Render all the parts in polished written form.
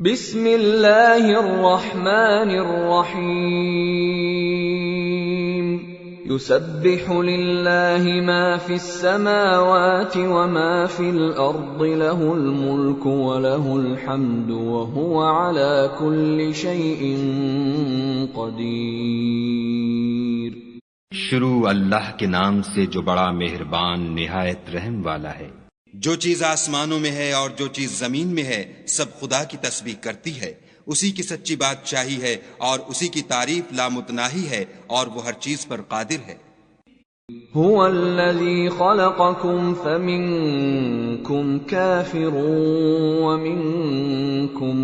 بسم اللہ الرحمن الرحیم یسبح للہ ما فی السماوات وما فی الارض له الملک وله الحمد وهو على كل شیء قدیر۔ شروع اللہ کے نام سے جو بڑا مہربان نہایت رحم والا ہے۔ جو چیز آسمانوں میں ہے اور جو چیز زمین میں ہے سب خدا کی تسبیح کرتی ہے، اسی کی سچی بادشاہی ہے اور اسی کی تعریف لامتناہی ہے اور وہ ہر چیز پر قادر ہے۔ هو الذی خلقکم فمنکم کافر ومنکم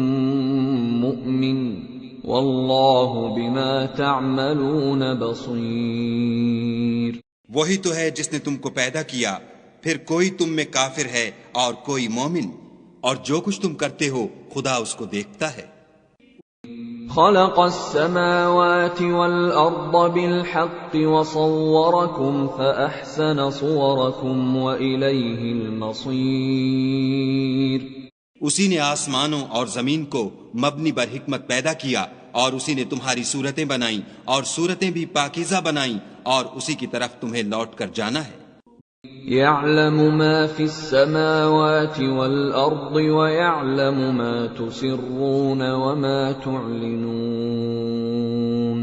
مؤمن واللہ بما تعملون بصیر۔ وہی تو ہے جس نے تم کو پیدا کیا، پھر کوئی تم میں کافر ہے اور کوئی مومن، اور جو کچھ تم کرتے ہو خدا اس کو دیکھتا ہے۔ خلق السماوات والأرض بالحق وصوركم فأحسن صوركم وإليه المصير۔ اسی نے آسمانوں اور زمین کو مبنی بر حکمت پیدا کیا، اور اسی نے تمہاری صورتیں بنائیں اور صورتیں بھی پاکیزہ بنائیں، اور اسی کی طرف تمہیں لوٹ کر جانا ہے۔ يعلم ما في السماوات والأرض ويعلم ما تسرون وما تعلنون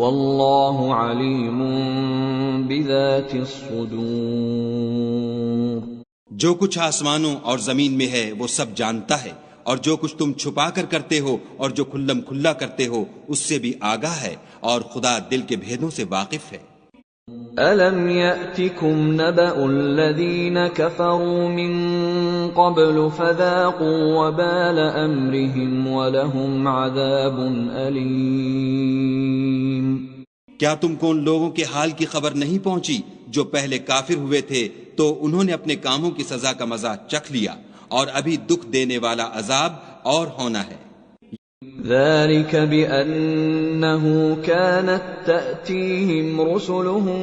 والله عليم بذات الصدور۔ جو کچھ آسمانوں اور زمین میں ہے وہ سب جانتا ہے، اور جو کچھ تم چھپا کر کرتے ہو اور جو کھلم کھلا کرتے ہو اس سے بھی آگاہ ہے، اور خدا دل کے بھیدوں سے واقف ہے۔ أَلَمْ يَأْتِكُمْ نَبَأُ الَّذِينَ كَفَرُوا مِن قَبْلُ فَذَاقُوا وَبَالَ أَمْرِهِمْ وَلَهُمْ عَذَابٌ أَلِيمٌ۔ کیا تم کو ان لوگوں کے حال کی خبر نہیں پہنچی جو پہلے کافر ہوئے تھے، تو انہوں نے اپنے کاموں کی سزا کا مزہ چکھ لیا، اور ابھی دکھ دینے والا عذاب اور ہونا ہے۔ ذلك بأنه كانت تأتيهم رسلهم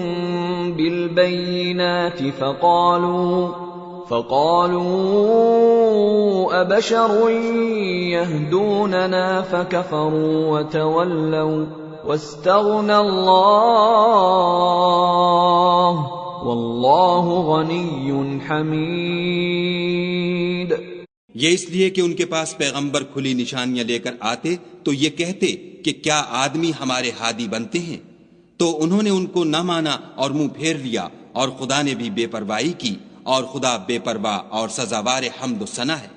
بالبينات فقالوا أبشر يهدوننا فكفروا وتولوا واستغنى الله والله غني حميد۔ یہ اس لیے کہ ان کے پاس پیغمبر کھلی نشانیاں لے کر آتے تو یہ کہتے کہ کیا آدمی ہمارے ہادی بنتے ہیں، تو انہوں نے ان کو نہ مانا اور منہ پھیر لیا، اور خدا نے بھی بے پرواہی کی، اور خدا بے پرواہ اور سزاوار حمد و ثنا ہے۔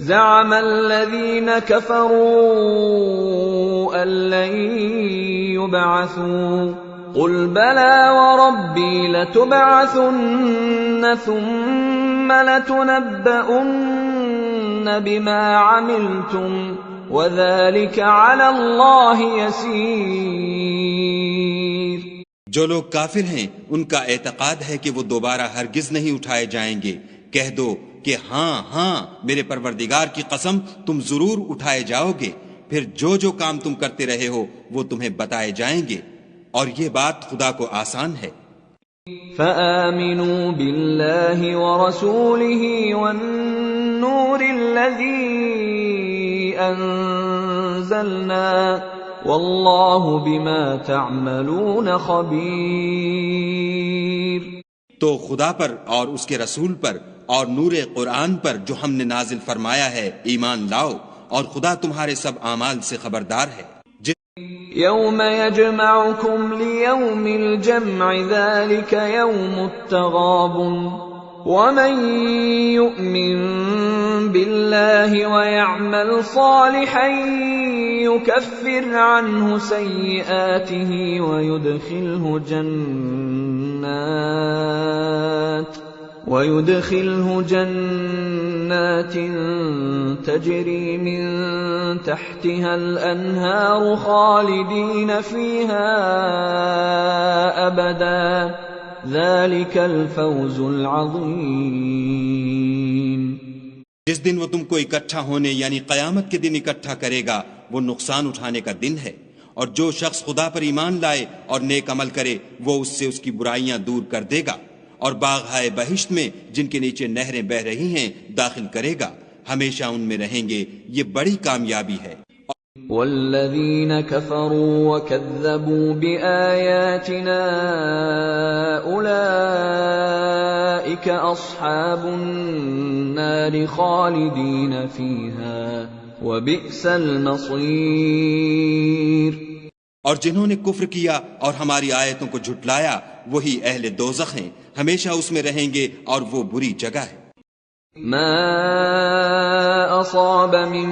زعم الذين كفروا أن لن يبعثوا قل بلى وربي لتبعثن ثم لتنبؤن بما عملتم وذلك على الله يسير۔ جو لوگ کافر ہیں ان کا اعتقاد ہے کہ وہ دوبارہ ہرگز نہیں اٹھائے جائیں گے۔ کہہ دو کہ ہاں ہاں میرے پروردگار کی قسم تم ضرور اٹھائے جاؤ گے، پھر جو جو کام تم کرتے رہے ہو وہ تمہیں بتائے جائیں گے، اور یہ بات خدا کو آسان ہے۔ فآمنوا بالله ورسوله والنور الذي أنزلنا والله بما تعملون خبير۔ تو خدا پر اور اس کے رسول پر اور نور قرآن پر جو ہم نے نازل فرمایا ہے ایمان لاؤ، اور خدا تمہارے سب اعمال سے خبردار ہے۔ يوم يجمعكم ليوم الجمع ذلك يوم التغابن ومن يؤمن بالله ويعمل صالحا يكفر عنه سيئاته ويدخله جنات تجري من تحتها الأنهار خالدين فيها أبدا ذلك الفوز العظيم۔ جس دن وہ تم کو اکٹھا ہونے یعنی قیامت کے دن اکٹھا کرے گا وہ نقصان اٹھانے کا دن ہے، اور جو شخص خدا پر ایمان لائے اور نیک عمل کرے وہ اس سے اس کی برائیاں دور کر دے گا، اور باغ ہائے بہشت میں جن کے نیچے نہریں بہ رہی ہیں داخل کرے گا۔ ہمیشہ ان میں رہیں گے، یہ بڑی کامیابی ہے۔ والذین کفروا وکذبوا بآیاتنا اولئک اصحاب النار خالدین فیہا وبئس المصیر۔ اور جنہوں نے کفر کیا اور ہماری آیتوں کو جھٹلایا وہی اہل دوزخ ہیں، ہمیشہ اس میں رہیں گے اور وہ بری جگہ ہے۔ ما اصاب من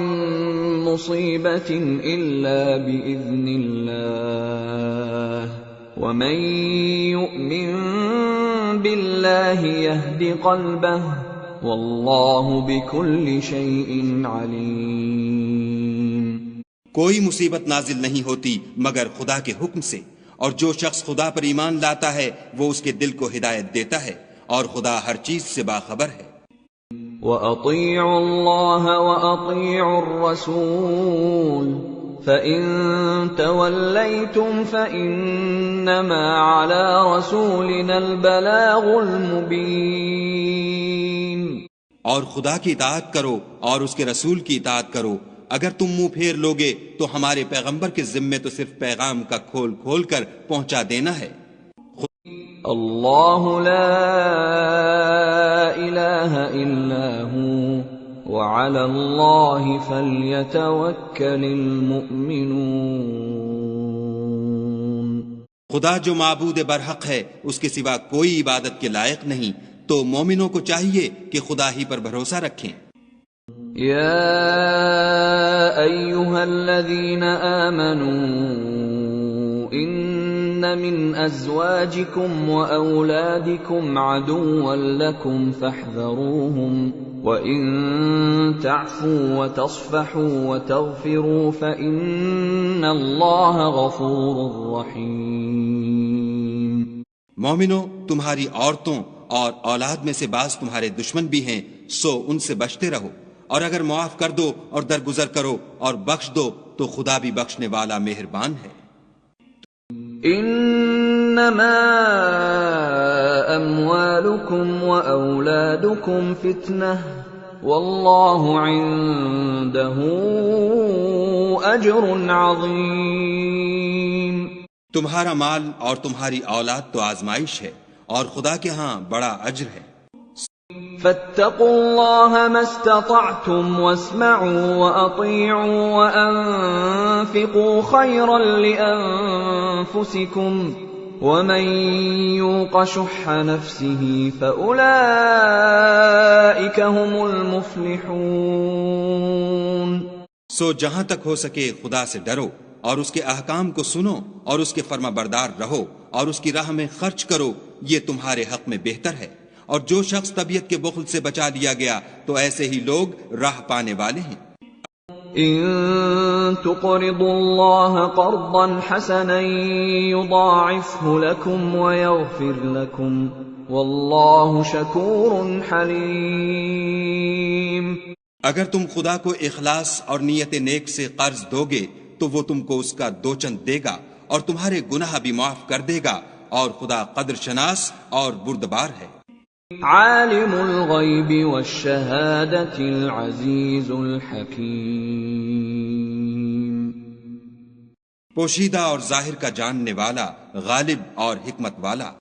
مصیبت الا باذن اللہ ومن یؤمن باللہ یہد قلبہ واللہ بکل شیء علیم۔ کوئی مصیبت نازل نہیں ہوتی مگر خدا کے حکم سے، اور جو شخص خدا پر ایمان لاتا ہے وہ اس کے دل کو ہدایت دیتا ہے، اور خدا ہر چیز سے باخبر ہے۔ وَأَطِيعُوا اللَّهَ وَأَطِيعُوا الرَّسُولَ فَإِن تَوَلَّيْتُمْ فَإِنَّمَا عَلَى رَسُولِنَا الْبَلَاغُ الْمُبِينُ۔ اور خدا کی اطاعت کرو اور اس کے رسول کی اطاعت کرو، اگر تم منہ پھیر لوگے تو ہمارے پیغمبر کے ذمے تو صرف پیغام کا کھول کھول کر پہنچا دینا ہے۔ اللہ لا الہ الا ہو وعلی اللہ فلیتوکل المؤمنون۔ خدا جو معبود برحق ہے اس کے سوا کوئی عبادت کے لائق نہیں، تو مومنوں کو چاہیے کہ خدا ہی پر بھروسہ رکھیں۔ یا ایھا الذین آمنوا ان من ازواجکم واولادکم عدوا لکم فاحذروہم وَإِن تَعْفُوا وَتَصْفَحُوا وَتَغْفِرُوا فَإِنَّ اللَّهَ غَفُورٌ رَّحِيمٌ۔ مومنو، تمہاری عورتوں اور اولاد میں سے بعض تمہارے دشمن بھی ہیں، سو ان سے بچتے رہو، اور اگر معاف کر دو اور درگزر کرو اور بخش دو تو خدا بھی بخشنے والا مہربان ہے۔ انما اموالکم واولادکم فتنہ واللہ عنده اجر عظیم۔ تمہارا مال اور تمہاری اولاد تو آزمائش ہے، اور خدا کے ہاں بڑا اجر ہے۔ فاتقوا اللہ ما استطعتم واسمعوا واطیعوا وانفقوا خیرا لانفسکم ومن یوق شح نفسه فاولئک هم المفلحون۔ سو جہاں تک ہو سکے خدا سے ڈرو اور اس کے احکام کو سنو اور اس کے فرما بردار رہو اور اس کی راہ میں خرچ کرو، یہ تمہارے حق میں بہتر ہے۔ اور جو شخص طبیعت کے بخل سے بچا لیا گیا تو ایسے ہی لوگ راہ پانے والے ہیں۔ ان تقرضوا اللہ قرضا حسنا یضاعفه لكم ویغفر لكم واللہ شکور حلیم۔ اگر تم خدا کو اخلاص اور نیت نیک سے قرض دو گے تو وہ تم کو اس کا دو چند دے گا اور تمہارے گناہ بھی معاف کر دے گا، اور خدا قدر شناس اور بردبار ہے۔ عالم الغیب والشہادۃ العزیز الحکیم۔ پوشیدہ اور ظاہر کا جاننے والا، غالب اور حکمت والا۔